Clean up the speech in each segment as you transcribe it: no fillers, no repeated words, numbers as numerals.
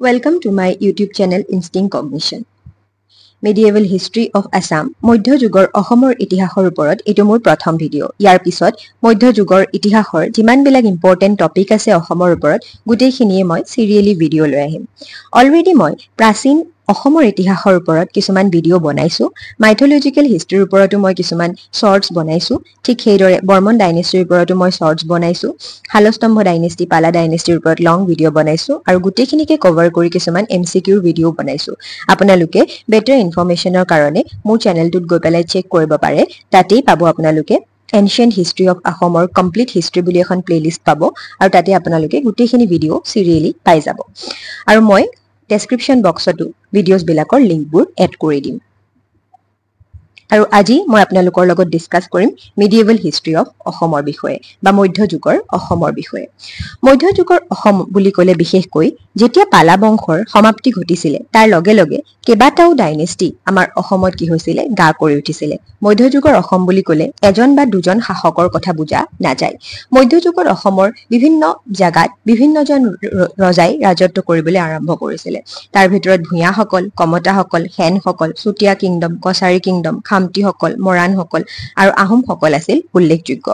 Welcome to my YouTube channel Instinct Cognition. Medieval History of Assam, মধ্যযুগৰ অসমৰ ইতিহাসৰ ওপৰত এটো মোৰ প্ৰথম ভিডিও। ইয়াৰ পিছত মধ্যযুগৰ ইতিহাসৰ যিমানবিলাক ইম্পৰ্টেন্ট টপিক আছে অসমৰ ওপৰত গুটেইখিনিয়ে মই সিৰিয়ালি ভিডিও লৈ আহিম। অলৰেডি মই প্ৰাচীন অসমৰ ইতিহাসৰ ওপৰত কিছুমান ভিডিও বনাইছো, মাইথোলজিক্যাল হিষ্ট্ৰীৰ ওপৰতো মই কিছুমান শৰ্টস বনাইছো, ঠিক সেইদৰে বৰ্মন ডাইনেষ্টিৰ ওপৰতো মই শৰ্টস বনাইছো, হালস্তম্ভ ডাইনেষ্টি, পালা ডাইনেষ্টিৰ ওপৰত লং ভিডিও বনাইছো আৰু গুটেইখিনিকে কভাৰ কৰি কিছুমান MCQ ভিডিও বনাইছো। আপোনালোকে বেটাৰ ইনফৰমেশনৰ কাৰণে মোৰ চেনেলটোত গৈ পেলাই চেক কৰিব পাৰে, তাতেই পাব আপোনালোকে Ancient History of Assam Complete History বুলি এখন প্লেলিষ্ট পাব আৰু তাতে আপোনালোকে গুটেইখিনি ভিডিও সিৰিয়ালি পাই যাব। আৰু মই ডেসক্ৰিপশন বক্সতো ভিডিওস বিলাকৰ লিংকবোৰ এড কৰি দিম। আৰু আজি মই আপোনালোকৰ লগত ডিসকাস কৰিম মিডিয়েবল হিষ্ট্ৰী অফ অসমৰ বিষয়ে বা মধ্যযুগৰ অসমৰ বিষয়ে। মধ্যযুগৰ অসম বুলি ক'লে বিশেষকৈ যেতিয়া পালা বংশৰ সমাপ্তি ঘটিছিল তাৰ লগে লগে কেবাটাও ডাইনেষ্টি আমাৰ অসমত কি হৈছিল গা কৰি উঠিছিল। মধ্যযুগৰ অসম বুলি ক'লে এজন বা দুজন শাসকৰ কথা বুজা নাযায়। মধ্যযুগৰ অসমৰ বিভিন্ন জাগাত বিভিন্নজন ৰজাই ৰাজত্ব কৰিবলৈ আৰম্ভ কৰিছিল। তাৰ ভিতৰত ভূঞাসকল, কমতাসকল, সেনসকল, চুতীয়া কিংডম, কছাৰী কিংডম, খামতিসকল, মৰাণসকল আৰু আহোমসকল আছিল উল্লেখযোগ্য।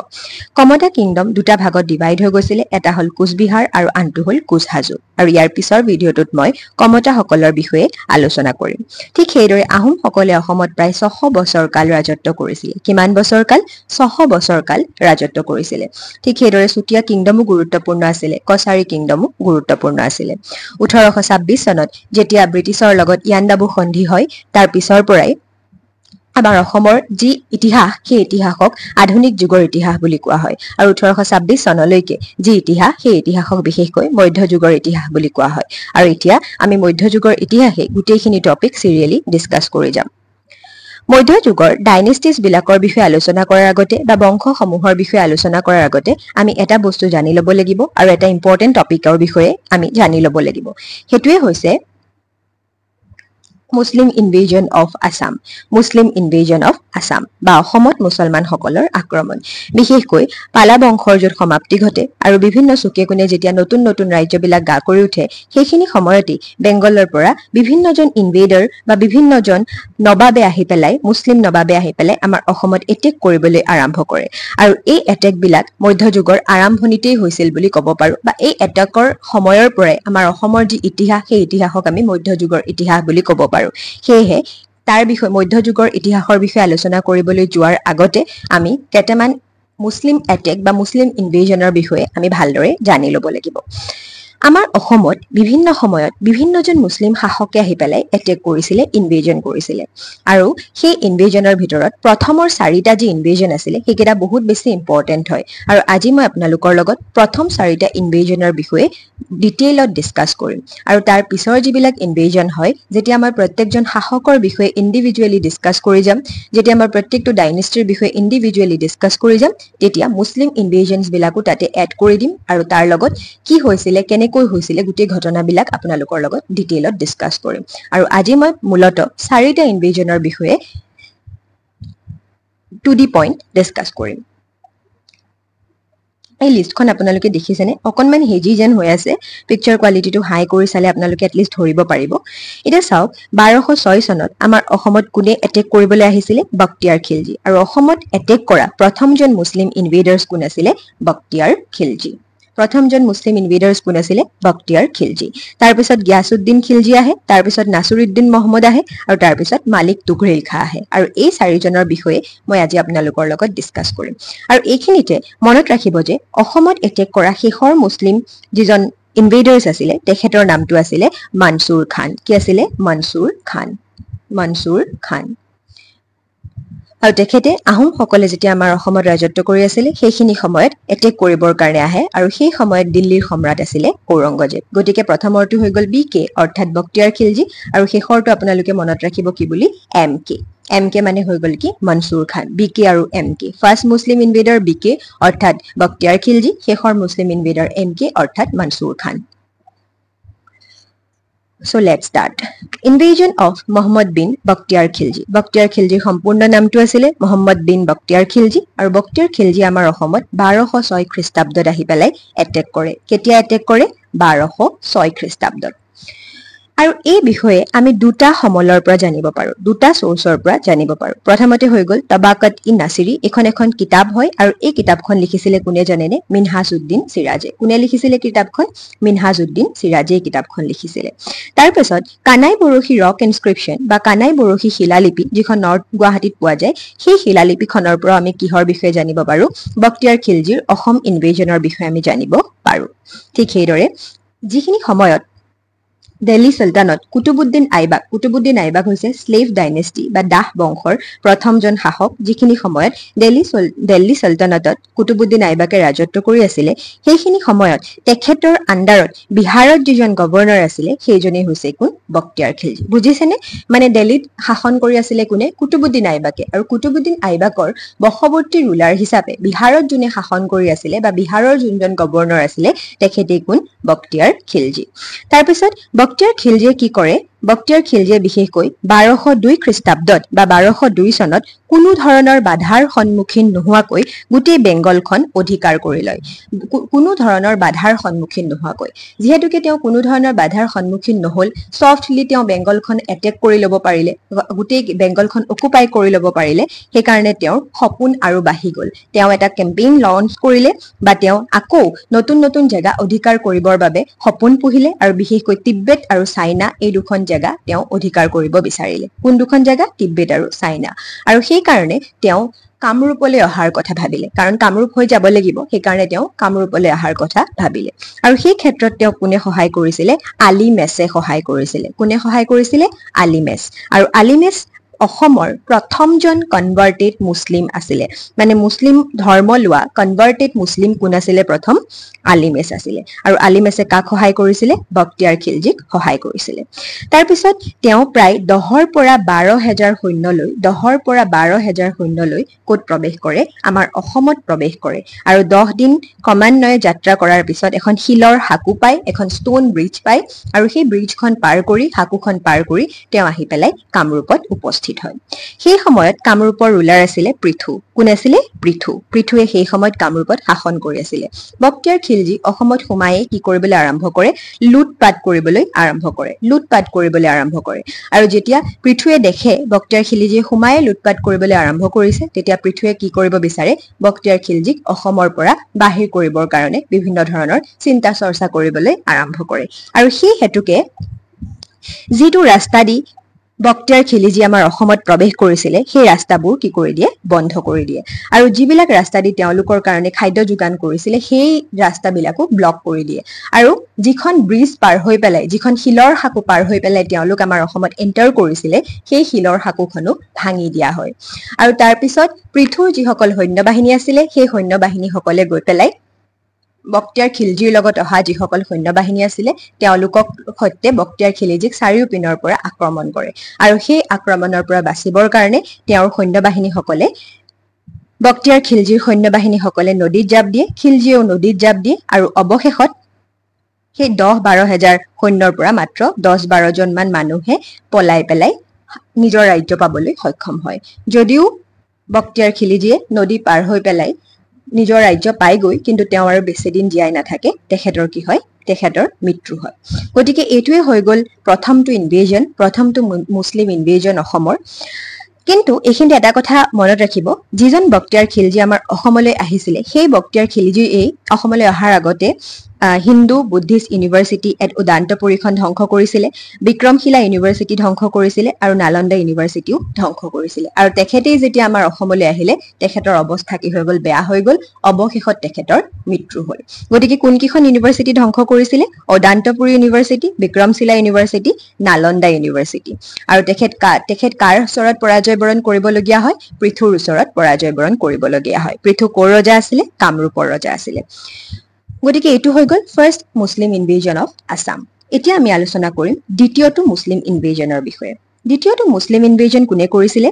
কমতা কিংডম দুটা ভাগত ডিভাইড হৈ গৈছিল, এটা হল কোচবিহাৰ আৰু আনটো হল কোচহাজো। আৰু ইয়াৰ পিছৰ ভিডিওটোত মই কমতাসকলৰ বিষয়ে আলোচনা কৰিম। ঠিক সেইদৰে আহোমসকলে অসমত প্ৰায় 600 বছৰ কাল ৰাজত্ব কৰিছিল। কিমান বছৰ কাল? 600 বছৰ কাল ৰাজত্ব কৰিছিল। ঠিক সেইদৰে চুতীয়া কিংডমো গুৰুত্বপূৰ্ণ আছিল, কছাৰী কিংডমো গুৰুত্বপূৰ্ণ আছিল। 1826 চনত যেতিয়া ব্ৰিটিছৰ লগত ইয়াণ্ডাবু সন্ধি হয়, তাৰ পিছৰ পৰাই আমাৰ অসমৰ যি ইতিহাস সেই ইতিহাসক আধুনিক যুগৰ ইতিহাস বুলি কোৱা হয়। আৰু 1826 চনলৈকে যি ইতিহাস সেই ইতিহাসক বিশেষকৈ মধ্যযুগৰ ইতিহাস বুলি কোৱা হয়। আৰু এতিয়া আমি মধ্যযুগৰ ইতিহাসে গুটেইখিনি টপিক সিৰিয়ালি ডিসকাস কৰি যাম। মধ্যযুগৰ ডাইনেষ্টিজ বিলাকৰ বিষয়ে আলোচনা কৰাৰ আগতে বা বংশসমূহৰ বিষয়ে আলোচনা কৰাৰ আগতে আমি এটা বস্তু জানি ল'ব লাগিব আৰু এটা ইম্পৰ্টেন্ট টপিকৰ বিষয়ে আমি জানি ল'ব লাগিব। হেতুৱে হৈছে Muslim invasion of Assam. Muslim invasion of Assam বা অসমত মুছলমানসকলৰ আক্ৰমণ। বিশেষকৈ পালা বংশৰ য'ত সমাপ্তি ঘটে আৰু বিভিন্ন চুকে কোণে যেতিয়া নতুন নতুন ৰাজ্যবিলাক গা কৰি উঠে, সেইখিনি সময়তেই বেংগলৰ পৰা বিভিন্নজন ইনভেডাৰ বা বিভিন্নজন নবাবে আহি পেলাই, মুসলিম নবাবে আহি পেলাই আমাৰ অসমত এটেক কৰিবলৈ আৰম্ভ কৰে। আৰু এই এটেকবিলাক মধ্যযুগৰ আৰম্ভণিতেই হৈছিল বুলি ক'ব পাৰো, বা এই এটেকৰ সময়ৰ পৰাই আমাৰ অসমৰ যি ইতিহাস সেই ইতিহাসক আমি মধ্যযুগৰ ইতিহাস বুলি ক'ব পাৰো। সেয়েহে তাৰ বিষয়ে মধ্যযুগৰ ইতিহাসৰ বিষয়ে আলোচনা কৰিবলৈ যোৱাৰ আগতে আমি কেইটামান মুসলিম এটেক বা মুসলিম ইনভেজনৰ বিষয়ে আমি ভালদৰে জানি ল'ব লাগিব। আমাৰ অসমত বিভিন্ন সময়ত বিভিন্নজন মুসলিম শাসকে আহি পেলাই এটেক কৰিছিল, ইনভেজন কৰিছিল। আৰু সেই ইনভেজনৰ ভিতৰত প্ৰথমৰ 4টা যি ইনভেজন আছিল সেইকেইটা বহুত বেছি ইম্পৰ্টেন্ট হয়। আৰু আজি মই আপোনালোকৰ লগত প্ৰথম 4টা ইনভেজনৰ বিষয়ে ডিটেইলত ডিসকাস কৰিম। আৰু তাৰ পিছৰ যিবিলাক ইনভেজন হয়, যেতিয়া আমাৰ প্ৰত্যেকজন শাসকৰ বিষয়ে ইন্ডিভিজুৱেলি ডিসকাস কৰি যাম, যেতিয়া আমাৰ প্ৰত্যেকটো ডাইনেষ্টিৰ বিষয়ে ইন্ডিভিজুৱেলি ডিসকাস কৰি যাম, তেতিয়া মুসলিম ইনভেজনছ বিলাকো তাতে এড কৰি দিম আৰু তাৰ লগত কি হৈছিল, কেনেকৈ হৈছিল গোটেই ঘটনাবিলাক আপোনালোকৰ লগত ডিটেইলত ডিসকাস কৰিম। আৰু আজি মই মূলতঃ 4টা ইনভেজনৰ বিষয়ে টু দি পইণ্ট ডিসকাস কৰিম। এই লিষ্টখন আপোনালোকে দেখিছেনে? অকনমান হেজি যেন হৈ আছে, পিকচাৰ কোৱালিটিটো হাই কৰি চালে আপোনালোকে এটলিষ্ট ধৰিব পাৰিব। এটা চাওক, 1206 চনত আমাৰ অসমত কোনে এটেক কৰিবলৈ আহিছিল? বখতিয়াৰ খিলজী। আৰু অসমত এটেক কৰা প্ৰথমজন মুসলিম ইনভেডাৰ্ছ কোন আছিল? বখতিয়াৰ খিলজী। প্ৰথমজন মুসলিম ইনভেডাৰ্ছ কোন আছিল? বখতিয়াৰ খিলজী। তাৰ পিছত গিয়াসউদ্দিন খিলজী আহে, তাৰ পিছত নাছিৰুদ্দিন মহম্মদ আহে আৰু তাৰ পিছত মালিক তুঘৰেল খাঁ আহে। আৰু এই 4জনৰ বিষয়ে মই আজি আপোনালোকৰ লগত ডিসকাস কৰিম। আৰু এইখিনিতে মনত ৰাখিব যে অসমত এটেক কৰা শেষৰ মুসলিম যিজন ইনভেডাৰ্ছ আছিল তেখেতৰ নামটো আছিল মনসুৰ খান। কি আছিল? মনসুৰ খান। মনসুৰ খান। আৰু তেখেতে আহোমসকলে যেতিয়া আমাৰ অসমত ৰাজত্ব কৰি আছিল সেইখিনি সময়ত এটেক কৰিবৰ কাৰণে আহে, আৰু সেই সময়ত দিল্লীৰ সম্ৰাট আছিল ঔৰংগজেব। গতিকে প্ৰথমৰটো হৈ গ'ল BK অৰ্থাৎ বখতিয়াৰ খিলজী, আৰু শেষৰটো আপোনালোকে মনত ৰাখিব কি বুলি? MK। MK মানে হৈ গ'ল কি? মনসুৰ খান। BK আৰু MK। ফাৰ্ষ্ট মুসলিম ইনভেডাৰ BK অৰ্থাৎ বখতিয়াৰ খিলজী, শেষৰ মুসলিম ইনভেডাৰ MK অৰ্থাৎ মনসুৰ খান। So let's start. Invasion of Muhammad bin Bakhtiyar Khilji. Bakhtiyar Khiljiৰ সম্পূৰ্ণ নামটো আছিল মুহাম্মদ বিন বখতিয়াৰ খিলজী, আৰু বখতিয়াৰ খিলজী আমাৰ অসমত 1206 খ্ৰীষ্টাব্দত আহি পেলাই এটেক কৰে। কেতিয়া এটেক কৰে? 1206 খ্ৰীষ্টাব্দত। আৰু এই বিষয়ে আমি দুটা সমলৰ পৰা জানিব পাৰো, দুটা সোৰ্সৰ পৰা জানিব পাৰো। প্ৰথমতে হৈ গল তবাকাত ই নাছিৰী, এখন কিতাপ হয় আৰু এই কিতাপখন লিখিছিলে কোনে জানেনে? মিনহাজউদ্দিন সিৰাজে। কোনে লিখিছিলে কিতাপখন? মিনহাজউদ্দিন সিৰাজে কিতাপখন লিখিছিলে। তাৰপিছত কানাই বৰশী ৰক ইনস্ক্ৰিপশ্যন বা কানাই বৰশী শিলালিপি, যিখন নৰ্থ গুৱাহাটীত পোৱা যায়, সেই শিলালিপিখনৰ পৰা আমি কিহৰ বিষয়ে জানিব পাৰো? বক্তিয়াৰ খিলজীৰ অসম ইনভেজনৰ বিষয়ে আমি জানিব পাৰো। ঠিক সেইদৰে যিখিনি সময়ত দিল্লী সুলতানত কুতুবুদ্দিন আইবাক হৈছে স্লেভ ডাইনেষ্টি বা দাস বংশৰ প্ৰথমজন শাসক, যিখিনি সময়ত দিল্লী সুলতানতত কুতুবুদ্দিন আইবাকে ৰাজত্ব কৰি আছিলে, সেইখিনি সময়ত তেখেতৰ আণ্ডাৰত বিহাৰত যিজন গভৰ্ণৰ আছিলে সেইজনেই হৈছে কোন? বক্তিয়াৰ খিলজী। বুজিছেনে? মানে দিল্লীত শাসন কৰি আছিলে কোনে? কুতুবুদ্দিন আইবাকে। আৰু কুতুবুদ্দিন আইবাকৰ বশৱৰ্তী ৰুলাৰ হিচাপে বিহাৰত যোনে শাসন কৰি আছিলে বা বিহাৰৰ যোনজন গভৰ্ণৰ আছিলে তেখেতেই কোন? বক্তিয়াৰ খিলজী। তাৰপিছত বক্তিয়াৰ খিলজীয়ে কি কৰে? বক্তিয়াৰ খিলজীয়ে বিশেষকৈ 1202 খ্ৰীষ্টাব্দত বা 1202 চনত কোনো ধৰণৰ বাধাৰ সন্মুখীন নোহোৱাকৈ গোটেই বেংগলখন অধিকাৰ কৰি লয়। কোনো ধৰণৰ বাধাৰ সন্মুখীন নোহোৱাকৈ, যিহেতুকে তেওঁ কোনো ধৰণৰ বাধাৰ সন্মুখীন নহল, সফটলি তেওঁ বেংগলখন এটেক কৰি ল'ব পাৰিলে, গোটেই বেংগলখন অকুপাই কৰি ল'ব পাৰিলে, সেইকাৰণে তেওঁৰ সপোন আৰু বাঢ়ি গল। তেওঁ এটা কেম্পেইন লঞ্চ কৰিলে বা তেওঁ আকৌ নতুন নতুন জেগা অধিকাৰ কৰিবৰ বাবে সপোন পুহিলে আৰু বিশেষকৈ তিব্বেত আৰু চাইনা এই দুখন জেগা তেওঁ অধিকাৰ কৰিব বিচাৰিলে। কোন দুখন জেগা? তিব্বেত আৰু চাইনা। আৰু সেইকাৰণে তেওঁ কামৰূপলৈ অহাৰ কথা ভাবিলে, কাৰণ কামৰূপ হৈ যাব লাগিব, সেইকাৰণে তেওঁ কামৰূপলৈ অহাৰ কথা ভাবিলে। আৰু সেই ক্ষেত্ৰত তেওঁ কোনে সহায় কৰিছিলে? আলী মেছে সহায় কৰিছিলে। কোনে সহায় কৰিছিলে? আলী মেছ। আৰু আলী মেছ অসমৰ প্ৰথমজন কনভাৰ্টেড মুছলিম আছিলে। মানে মুছলিম ধৰ্ম লোৱা কনভাৰ্টেড মুছলিম কোন আছিলে? প্ৰথম আলী মেছ আছিলে। আৰু আলী মেছে কাক সহায় কৰিছিলে? বক্তিয়াৰ খিলজীক সহায় কৰিছিলে। তাৰপিছত তেওঁ প্ৰায় 10ৰ পৰা 12,000 সৈন্যলৈ ক'ত প্ৰৱেশ কৰে? আমাৰ অসমত প্ৰৱেশ কৰে। আৰু 10 দিন ক্ৰমান্বয়ে যাত্ৰা কৰাৰ পিছত এখন শিলৰ সাঁকো পায়, এখন ষ্টোন ব্ৰিজ পায়, আৰু সেই ব্ৰিজখন পাৰ কৰি, সাঁকোখন পাৰ কৰি তেওঁ আহি পেলাই কামৰূপত উপস্থিত হয়। সেই সময়ত কামৰূপৰ ৰুলাৰ আছিলে পৃথু। কোন আছিলে? পৃথু। পৃথুৱে সেই সময়ত কামৰূপত শাসন কৰি আছিলে। বক্তিয়াৰ খিলজী অসমত সোমায়ে কি কৰিবলৈ আৰম্ভ কৰে? লুটপাট কৰিবলৈ আৰম্ভ কৰে। আৰু যেতিয়া পৃথুৱে দেখে বক্তিয়াৰ খিলজীয়ে সোমায়ে লুটপাট কৰিবলৈ আৰম্ভ কৰিছে, তেতিয়া পৃথুৱে কি কৰিব বিচাৰে? বক্তিয়াৰ খিলজীক অসমৰ পৰা বাহিৰ কৰিবৰ কাৰণে বিভিন্ন ধৰণৰ চিন্তা চৰ্চা কৰিবলৈ আৰম্ভ কৰে। আৰু সেই হেতুকে যিটো ৰাস্তা দি বক্তিয়াৰ খিলজী আমাৰ অসমত প্ৰৱেশ কৰিছিলে, সেই ৰাস্তাবোৰ কি কৰি দিয়ে? বন্ধ কৰি দিয়ে। আৰু যিবিলাক ৰাস্তা দি তেওঁলোকৰ কাৰণে খাদ্য যোগান কৰিছিলে, সেই ৰাস্তাবিলাকো ব্লক কৰি দিয়ে। আৰু যিখন ব্ৰিজ পাৰ হৈ পেলাই, যিখন শিলৰ সাঁকো পাৰ হৈ পেলাই তেওঁলোক আমাৰ অসমত এণ্টাৰ কৰিছিলে, সেই শিলৰ সাঁকোখনো ভাঙি দিয়া হয়। আৰু তাৰপিছত পৃথুৰ যিসকল সৈন্যবাহিনী আছিলে, সেই সৈন্যবাহিনীসকলে গৈ পেলাই বক্তিয়াৰ খিলজীৰ লগত অহা যিসকল সৈন্যবাহিনী আছিলে, তেওঁলোকক সৈতে বক্তিয়াৰ খিলজীক চাৰিওপিনৰ পৰা আক্ৰমণ কৰে। আৰু সেই আক্ৰমণৰ পৰা বাচিবৰ কাৰণে তেওঁৰ সৈন্যবাহিনীসকলে বক্তিয়াৰ খিলজীৰ সৈন্যবাহিনীসকলে নদীত জাপ দিয়ে, খিলজীয়েও নদীত জাপ দিয়ে, আৰু অৱশেষত সেই 10-12 হাজাৰ সৈন্যৰ পৰা মাত্ৰ 10-12 জন মান মানুহে পলাই পেলাই নিজৰ ৰাজ্য পাবলৈ সক্ষম হয়। যদিও বক্তিয়াৰ খিলজীয়ে নদী পাৰ হৈ পেলাই নিজৰ ৰাজ্য পাইগৈ, কিন্তু তেওঁ আৰু বেছিদিন জীয়াই নাথাকে। তেখেতৰ কি হয়? তেখেতৰ মৃত্যু হয়। গতিকে এইটোৱে হৈ গল প্ৰথমটো মুছলিম ইনভেজন অসমৰ। কিন্তু এইখিনিতে এটা কথা মনত ৰাখিব, যিজন বক্তিয়াৰ খিলজী আমাৰ অসমলৈ আহিছিলে, সেই বক্তিয়াৰ খিলজী এই অসমলৈ অহাৰ আগতে হিন্দু বুদ্ধিষ্ট ইউনিভাৰ্চিটি এট উদান্তপুৰীখন ধ্বংস কৰিছিলে, বিক্ৰমশিলা ইউনিভাৰ্চিটি ধ্বংস কৰিছিলে, আৰু নালন্দা ইউনিভাৰ্চিটিও ধ্বংস কৰিছিলে। আৰু তেখেতেই যেতিয়া আমাৰ অসমলৈ আহিলে, তেখেতৰ অৱস্থা কি হৈ গল? বেয়া হৈ গল। অৱশেষত তেখেতৰ মৃত্যু হ'ল। গতিকে কোনকেইখন ইউনিভাৰ্চিটি ধ্বংস কৰিছিলে? Odantapuri university, Vikramshila university, Nalanda university. আৰু তেখেত কাৰ ওচৰত পৰাজয় বৰণ কৰিবলগীয়া হয়? পৃথুৰ ওচৰত পৰাজয় বৰণ কৰিবলগীয়া হয়। পৃথু ক'ৰ ৰজা আছিলে? কামৰূপৰ ৰজা আছিলে। গতিকে এইটো হৈ গল first Muslim invasion of Assam. এতিয়া আমি আলোচনা কৰিম দ্বিতীয়টো মুছলিম ইনভেজনৰ বিষয়ে। দ্বিতীয়টো মুছলিম ইনভেজন কোনে কৰিছিলে?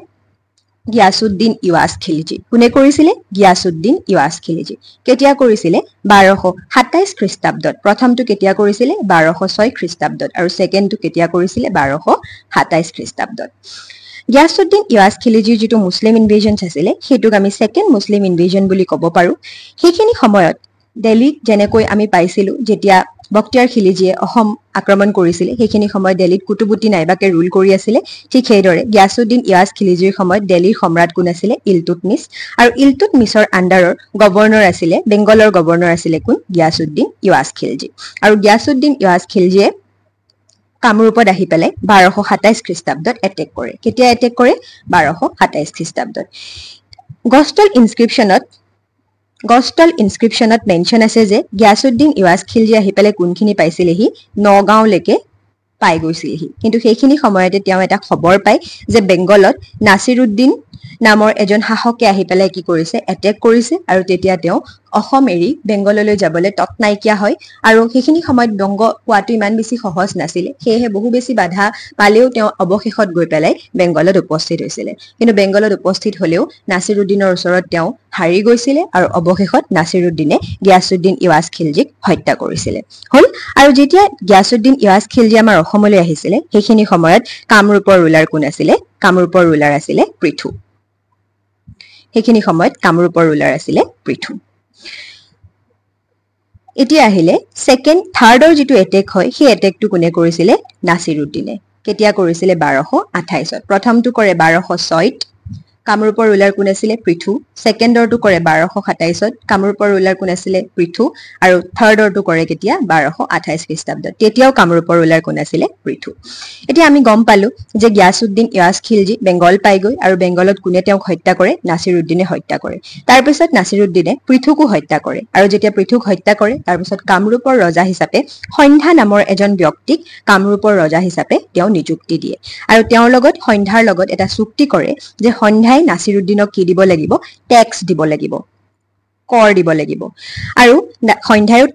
গিয়াছুদ্দিন ইৱাজ খিলজী। কোনে কৰিছিলে? গিয়াছুদ্দিন ইৱাজ খিলজী। কেতিয়া কৰিছিলে? 1227 খ্ৰীষ্টাব্দত। প্ৰথমটো কেতিয়া কৰিছিলে? 1206 খ্ৰীষ্টাব্দত। আৰু ছেকেণ্ডটো কেতিয়া কৰিছিলে? 1227 খ্ৰীষ্টাব্দত। গিয়াছুদ্দিন ইৱাজ খিলজীৰ যিটো মুছলিম ইনভেজন আছিলে, সেইটোক আমি ছেকেণ্ড মুছলিম ইনভেজন বুলি ক'ব পাৰো। সেইখিনি সময়ত দিল্লীক যেনেকৈ আমি পাইছিলো যেতিয়া বক্তিয়াৰ খিলিজীয়ে অসম আক্ৰমণ কৰিছিল সেইখিনি সময়ত দিল্লীত কুতুবুদ্দিন নাইবাকে ৰুল কৰি আছিল ঠিক সেইদৰে গিয়াছুদ্দিন ইয়াজ খিলিজীৰ সময়ত দিল্লীৰ সম্ৰাট কোন আছিল ইলতুৎমিছ আৰু ইলতুৎমিছৰ আণ্ডাৰৰ গভৰ্ণৰ আছিল বেংগলৰ গভৰ্ণৰ আছিল কোন গিয়াছুদ্দিন ইয়াজ খিলজী আৰু গিয়াছুদ্দিন ইয়াজ খিলজীয়ে কামৰূপত আহি পেলাই 1227 খ্ৰীষ্টাব্দত এটেক কৰে কেতিয়া এটেক কৰে 1227 খ্ৰীষ্টাব্দত গষ্টল ইনস্ক্ৰিপশ্যনত মেনশন আছে যে গিয়াছুদ্দিন ইয়াজ খিলজী আহি পেলাই কোনখিনি পাইছিলেহি নগাঁওলৈকে পাই গৈছিলেহি কিন্তু সেইখিনি সময়তে তেওঁ এটা খবৰ পায় যে বেংগলত নাছিৰুদ্দিন নামৰ এজন শাসকে আহি পেলাই কি কৰিছে এটেক কৰিছে আৰু তেতিয়া তেওঁ অসম এৰি বেংগললৈ যাবলৈ তৎ নাইকিয়া হয় আৰু সেইখিনি সময়ত বংগ পোৱাটো ইমান বেছি সহজ নাছিল সেয়েহে বহু বেছি বাধা পালেও তেওঁ অৱশেষত গৈ পেলাই বেংগলত উপস্থিত হৈছিল কিন্তু বেংগলত উপস্থিত হলেও নাছিৰুদ্দিনৰ ওচৰত তেওঁ হাৰি গৈছিল আৰু অৱশেষত নাছিৰুদ্দিনে গিয়াছুদ্দিন ইয়াজ খিলজীক হত্যা কৰিছিল হল আৰু যেতিয়া গিয়াছুদ্দিন ইয়াজ খিলজী আমাৰ অসমলৈ আহিছিল সেইখিনি সময়ত কামৰূপৰ ৰুলাৰ কোন আছিল কামৰূপৰ ৰুলাৰ আছিল পৃথু সেইখিনি সময়ত কামৰূপৰ ৰুলাৰ আছিল পৃথু এতিয়া আহিলে সেকেন্ড থাৰ্ডৰ যেটো এটেক হয় সেই এটেকটো কোনে কৰিছিল নাছিৰুদ্দিনে কেতিয়া কৰিছিল 1228ত প্ৰথমটো কৰে 1206ত কামৰূপৰ ৰুলাৰ কোন আছিল পৃথু সেকেন্ডৰটো কৰে 1227ত কামৰূপৰ ৰুলাৰ কোন আছিল পৃথু আৰু থাৰ্ডৰটো কৰে কেতিয়া 1228 খ্ৰীষ্টাব্দত তেতিয়াও কামৰূপৰ ৰুলাৰ কোন আছিল পৃথু এতিয়া আমি গম পালো যে গিয়াছুদ্দিন ইয়াজ খিলজী বেংগল পাইগৈ আৰু বেংগলত কোনে তেওঁক হত্যা কৰে নাছিৰুদ্দিনে হত্যা কৰে তাৰ পিছত নাছিৰুদ্দিনে পৃথুকো হত্যা কৰে আৰু যেতিয়া পৃথুক হত্যা কৰে তাৰ পিছত কামৰূপৰ ৰজা হিচাপে সন্ধ্যা নামৰ এজন ব্যক্তিক কামৰূপৰ ৰজা হিচাপে তেওঁ নিযুক্তি দিয়ে আৰু তেওঁৰ লগত সন্ধ্যাৰ লগত এটা চুক্তি কৰে যে সন্ধ্যাই নাছিৰুদ্দিনক কি দিব লাগিব ট্যাক্স দিব লাগিব কৰ দিব লাগিব আৰু সন্ধ্যায়ও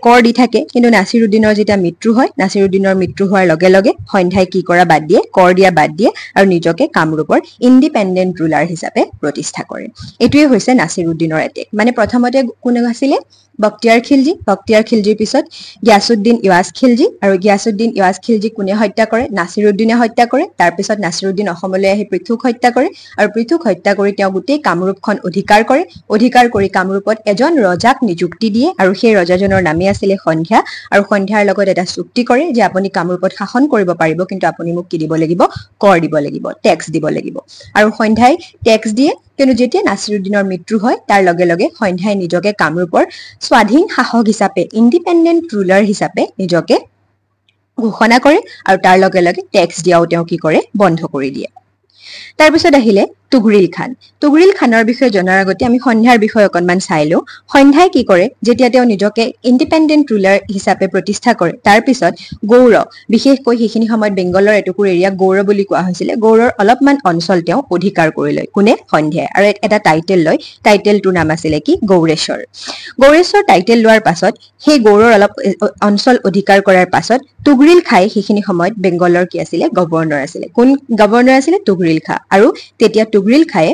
কৰ দি থাকে কিন্তু নাছিৰুদ্দিনৰ যেতিয়া মৃত্যু হয় নাছিৰুদ্দিনৰ মৃত্যু হোৱাৰ লগে লগে সন্ধ্যাই কি কৰা বাদ দিয়ে কৰ দিয়া বাদ দিয়ে আৰু নিজকে কামৰূপৰ ইন্ডিপেন্ডেন্ট ৰুলাৰ হিচাপে প্ৰতিষ্ঠা কৰে এটোৱে হৈছে নাছিৰুদ্দিনৰ এটেক মানে প্ৰথমতে কোন আছিল বক্তিয়াৰ খিলজীৰ পিছত গিয়াছুদ্দিন ইয়াজ খিলজী আৰু গিয়াছুদ্দিন ইয়াজ খিলজী কোনে হত্যা কৰে নাছিৰুদ্দিনে হত্যা কৰে তাৰ পিছত নাছিৰুদ্দিন অসমলৈ আহি পৃথুক হত্যা কৰে আৰু পৃথুক হত্যা কৰি তেওঁ গোটেই কামৰূপখন অধিকাৰ কৰি কামৰূপত এজন ৰজাক নিযুক্তি দিয়ে আৰু সেই ৰজাজনৰ নামে আছিল সন্ধ্যা আৰু সন্ধ্যাৰ লগত এটা চুক্তি কৰে যে আপুনি কামৰূপত শাসন কৰিব পাৰিব কিন্তু আপুনি মোক কি দিব লাগিব কৰ দিব লাগিব ট্যাক্স দিব লাগিব আৰু সন্ধ্যাই ট্যাক্স দিয়ে কিন্তু যেতিয়া নাছিৰুদ্দিনৰ মৃত্যু হয় তাৰ লগে লগে সন্ধ্যাই নিজকে কামৰূপৰ স্বাধীন শাসক হিচাপে ইন্ডিপেন্ডেন্ট ৰুলাৰ হিচাপে নিজকে ঘোষণা কৰে আৰু তাৰ লগে লগে ট্যাক্স দিয়াও তেওঁ কি কৰে বন্ধ কৰি দিয়ে তাৰ পিছত আহিলে তুগৰিল খানৰ বিষয়ে জনাৰ আগতে আমি সন্ধ্যাৰ বিষয়ে অকনমান চাইলো সন্ধ্যাই কি কৰে যেতিয়া তেওঁ নিজকে ইন্ডিপেন্ডেন্ট ৰুলাৰ হিচাপে প্ৰতিষ্ঠা কৰে তাৰ পিছত গৌৰ বিশেষকৈ সেইখিনি সময়ত বেংগলৰ এটুকুৰ এৰিয়া গৌৰ বুলি কোৱা হৈছিল গৌৰৰ অলপমান অঞ্চল তেওঁ অধিকাৰ কৰি লয় কোনে সন্ধ্যাই আৰু এটা টাইটেল লয় টাইটেলটোৰ নাম আছিল কি গৌৰেশ্বৰ টাইটেল লোৱাৰ পাছত সেই গৌৰৰ অলপ অঞ্চল অধিকাৰ কৰাৰ পাছত তুগৰিল খাই সেইখিনি সময়ত বেংগলৰ কি আছিল গভৰ্ণৰ আছিল কোন গভৰ্ণৰ আছিল তুগৰিল খা আৰু তেতিয়া তুগৰিল খায়ে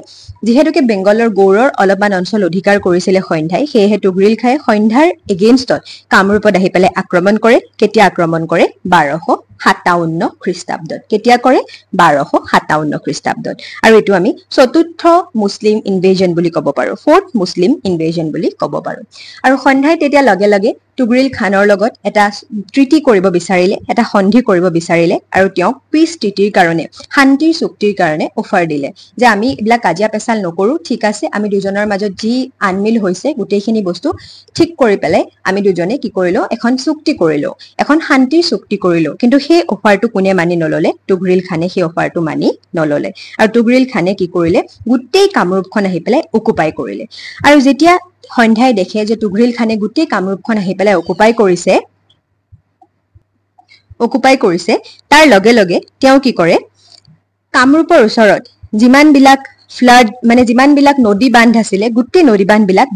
যেহেতুকে বেংগলৰ গৌৰৰ অলপমান অঞ্চল অধিকাৰ কৰিছিল সন্ধ্যাই সেয়েহে তুগৰিল খায়ে সন্ধ্যাৰ এগেইনষ্টত কামৰূপত আহি পেলাই আক্ৰমণ কৰে কেতিয়া আক্ৰমণ কৰে 1257 খ্ৰীষ্টাব্দত কেতিয়া কৰে 1257 খ্ৰীষ্টাব্দত আৰু এটো আমি চতুৰ্থ মুছলিম ইনভেজন বুলি ক'ব পাৰো ফৰ্থ মুছলিম ইনভেজন বুলি ক'ব পাৰো আৰু সন্ধ্যাই তেতিয়া লগে লগে তুগৰিল খানৰ লগত এটা ট্ৰিটি কৰিব বিচাৰিলে এটা সন্ধি কৰিব বিচাৰিলে আৰু তেওঁক পিছ ট্ৰিটিৰ কাৰণে শান্তিৰ চুক্তিৰ কাৰণে অফাৰ দিলে যে আমি ইবলা কাজিয়া পেছাল নকৰো ঠিক আছে আমি দুজনৰ মাজত যি আনমিল হৈছে গোটেইখিনি বস্তু ঠিক কৰি পেলাই আমি দুজনে কি কৰিলো এখন চুক্তি কৰিলো এখন শান্তিৰ চুক্তি কৰিলো কিন্তু সেই অফাৰটো কোনে মানি নললে তুগৰিল খানে সেই অফাৰটো মানি নললে আৰু তুগৰিল খানে কি কৰিলে গোটেই কামৰূপখন আহি পেলাই অকুপাই কৰিলে আৰু যেতিয়া সন্ধ্যাই দেখে যে তুগৰিল খানে গোটেই কামৰূপখন আহি পেলাই অকুপাই কৰিছে তাৰ লগে লগে তেওঁ কি কৰে কামৰূপৰ ওচৰত যিমান বিলাক নদী বান্ধ আছিল গোটেই নদী বান্ধ বিলাক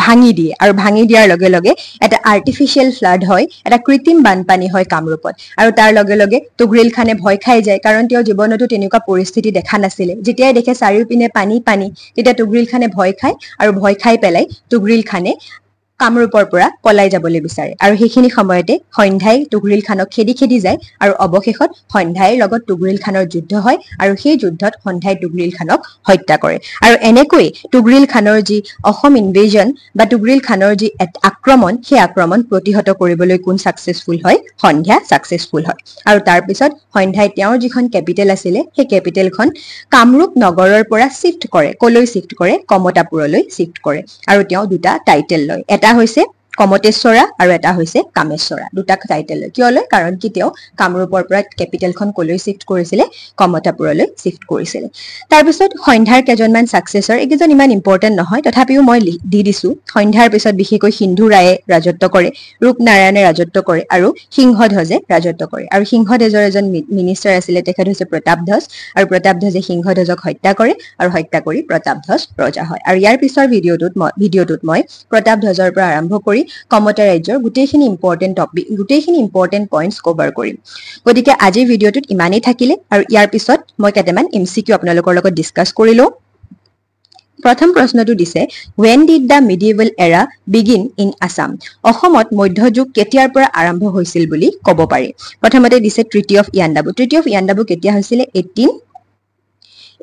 ভাঙি দিয়ে আৰু ভাঙি দিয়াৰ লগে লগে এটা আৰ্টিফিশিয়াল ফ্লাড হয় এটা কৃত্ৰিম বানপানী হয় কামৰূপত আৰু তাৰ লগে লগে তুগৰিল খানে ভয় খাই যায় কাৰণ তেওঁ জীৱনতো তেনেকুৱা পৰিস্থিতি দেখা নাছিল যেতিয়াই দেখে চাৰিওপিনে পানী তেতিয়া তুগৰিল খানে ভয় খায় আৰু ভয় খাই পেলাই তুগৰিল খানে কামৰূপৰ পৰা পলাই যাবলৈ বিচাৰে আৰু সেইখিনি সময়তে সন্ধ্যাই তুগৰিল খানক খেদি যায় আৰু অৱশেষত সন্ধ্যাৰ লগত তুগৰিল খানৰ যুদ্ধ হয় আৰু সেই যুদ্ধত সন্ধ্যাই তুগৰিল খানক হত্যা কৰে আৰু এনেকৈ তুগৰিল খানৰ যি অসম ইনভেজন বা তুগৰিল খানৰ যি আক্ৰমণ সেই আক্ৰমণ প্ৰতিহত কৰিবলৈ কোন সাকসেসফুল হয় সন্ধ্যা সাকসেসফুল হয় আৰু তাৰ পিছত সন্ধ্যাই তেওঁৰ যিখন ক্যাপিটেল আছিল সেই ক্যাপিটেলখন কামৰূপ নগৰৰ পৰা শিফট কৰে কলৈ শিফট কৰে কমতাপুৰলৈ শিফট কৰে আৰু তেওঁ দুটা টাইটেল লয় এটা হৈছে কমতেশ্বৰা আৰু এটা হৈছে কামেশ্বৰা দুটা টাইটেল লয় কিয় লয় কাৰণ কি তেওঁ কামৰূপৰ পৰা ক্যাপিটেলখন কলৈ শিফট কৰিছিল কমতাপুৰলৈ শিফট কৰিছিল তাৰ পিছত সন্ধ্যাৰ কেজনমান সাকসেসৰ একজন ইমান ইম্পৰ্টেন্ট নহয় তথাপিও মই দি দিছো সন্ধ্যাৰ পিছত বিশেষকৈ সিন্ধু ৰায়ে ৰাজত্ব কৰে ৰূপনাৰায়ণে ৰাজত্ব কৰে আৰু সিংহধ্বজে ৰাজত্ব কৰে আৰু সিংহধ্বজৰ এজন মিনিষ্টাৰ আছিল তেখেত হৈছে প্ৰতাপধ্বজ আৰু প্ৰতাপধ্বজে সিংহধ্বজক হত্যা কৰে আৰু হত্যা কৰি প্ৰতাপধ্বজ ৰজা হয় আৰু ইয়াৰ পিছৰ ভিডিঅ'টোত মই প্ৰতাপধ্বজৰ পৰা আৰম্ভ কৰি কমতা ৰাজ্যৰ গোটেইখিনি ইম্পৰ্টেন্ট টপিক গোটেইখিনি ইম্পৰ্টেন্ট পইণ্টছ কভাৰ কৰিম গতিকে আজিৰ ভিডিঅ'টোত ইমানেই থাকিলে আৰু ইয়াৰ পিছত মই কেইটামান এমসিকিউ আপোনালোকৰ লগত ডিসকাস কৰিলো প্ৰথম প্ৰশ্নটো দিছে when did the medieval era begin in Assam অসমত মধ্যযুগ কেতিয়াৰ পৰা আৰম্ভ হৈছিল বুলি ক'ব পাৰি প্ৰথমতে দিছে ট্ৰিটি অফ ইয়াণ্ডাবু কেতিয়া হৈছিল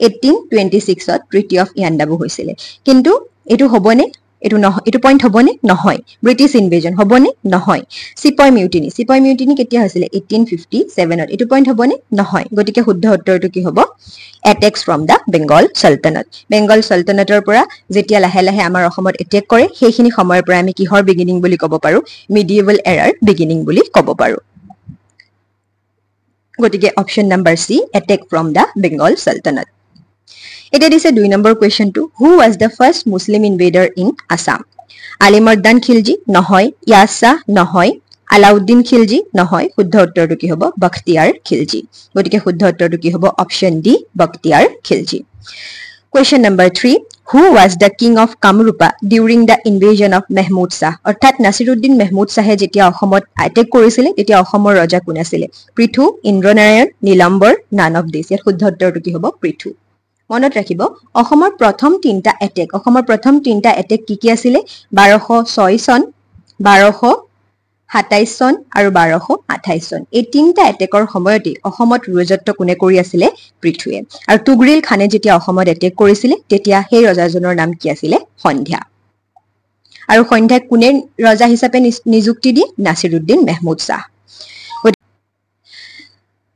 1826 ত ট্ৰিটি অফ ইয়াণ্ডাবু হৈছিল কিন্তু এটো হবনে এটো পইণ্ট হবনে নহয় ব্ৰিটিছ ইনভেজন হবনে নহয় সিপাই মিউটিনি কেতিয়া হৈছিল 1857 ত এটো পইণ্ট হবনে নহয় গতিকে শুদ্ধ উত্তৰটো কি হ'ব attacks from the Bengal Sultanate পৰা যেতিয়া লাহে লাহে আমাৰ অসমত এটেক কৰে সেইখিনি সময়ৰ পৰা আমি কিহৰ বিগিনিং বুলি ক'ব পাৰো মিডিয়েভেল এৰাৰ বিগিনিং বুলি ক'ব পাৰো গতিকে option number C attack from the Bengal Sultanate এটা দিছে 2 নম্বৰ কোৱেশ্চনটো who was the first muslim invader in Assam Ali Mardan Khilji নহয় ইয়াছ শাহ নহয় আলাউদ্দিন খিলজি নহয় শুদ্ধ উত্তৰটো কি হ'ব বখতিয়াৰ খিলজি গতিকে শুদ্ধ উত্তৰটো কি হ'ব option D Bakhtiyar Khilji question number 3 who was the king of Kamrupa during the invasion of Mahmud Shah অৰ্থাৎ নাছিৰুদ্দিন মেহমুদ শাহে যেতিয়া অসমত আটাক কৰিছিল তেতিয়া অসমৰ ৰজা কোন আছিল Prithu Indranarayan Nilambar none of this ইয়াৰ শুদ্ধ উত্তৰটো কি হ'ব পৃথু মনত ৰাখিব অসমৰ প্ৰথম তিনটা এটেক কি আছিল 1206 চন 1227 চন আৰু 1228 চন এই তিনটা এটেকৰ সময়তে অসমত ৰাজত্ব কোনে কৰি আছিল পৃথুৱে আৰু তুগৰিল খানে যেতিয়া অসমত এটেক কৰিছিল তেতিয়া সেই ৰজাজনৰ নাম কি আছিল সন্ধ্যা আৰু সন্ধ্যাক কোনে ৰজা হিচাপে নিযুক্তি দিয়ে নাছিৰুদ্দিন মেহমুদ শাহ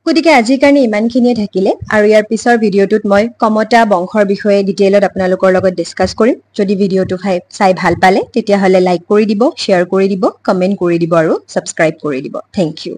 গতিকে আজিৰ কাৰণে ইমানখিনিয়ে থাকিলে আৰু ইয়াৰ পিছৰ ভিডিঅ'টোত মই কমতা বংশৰ বিষয়ে ডিটেইলত আপোনালোকৰ লগত ডিসকাস কৰিম যদি ভিডিঅ'টো চাই ভাল পালে তেতিয়া হলে লাইক কৰি দিব শেয়াৰ কৰি দিব কমেন্ট কৰি দিব আৰু সাবস্ক্ৰাইব কৰি দিব থ্যাংক ইউ